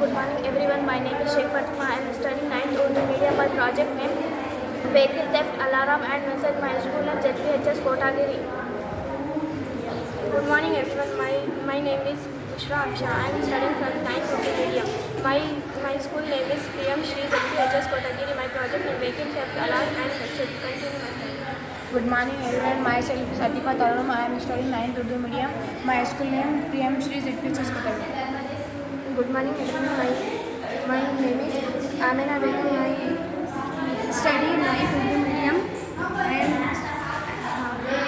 Good morning everyone. My name is Sheikh Fatima. I am studying 9th Urdu Medium. My project name Vehicle Theft Alarm and Message. My school name ZPHS Kotagiri. Good morning everyone. My name is Bushra Aksha. I am studying from 9th Urdu Medium. My school name is PM Shri ZPHS Kotagiri. My project name Vehicle Theft Alarm and Message. Continue my study. Good morning everyone. Myself is Atifa Taranum. I am studying 9th Urdu Medium. My school name PM Shri ZPHS Kotagiri. Good morning everyone. My name is Amina Begum. I study 9th Urdu Medium.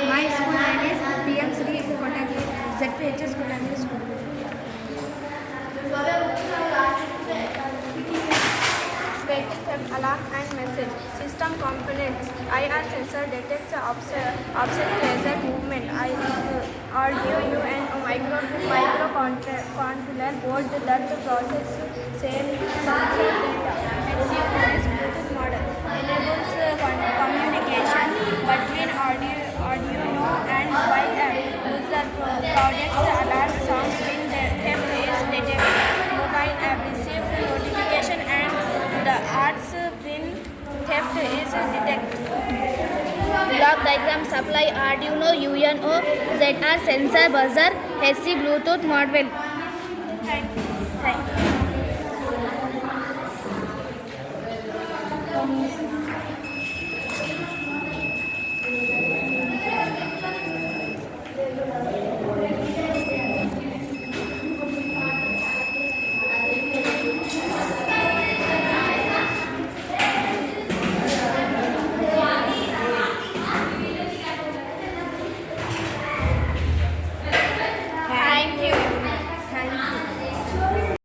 My school name is PM Sri Kotagiri ZPHS Kotagiri School. Vehicle theft alarm and message. System components. IR sensor detects offset laser movement. Audio UNO microcontroller board that process same sensor data. HCMOS Bluetooth model enables communication between Arduino and mobile app. User products alarm sound when the theft is detected. Mobile app received notification and the arts when theft is detected. Block diagram supply Arduino UNO ZR sensor buzzer HC Bluetooth module. Thank you.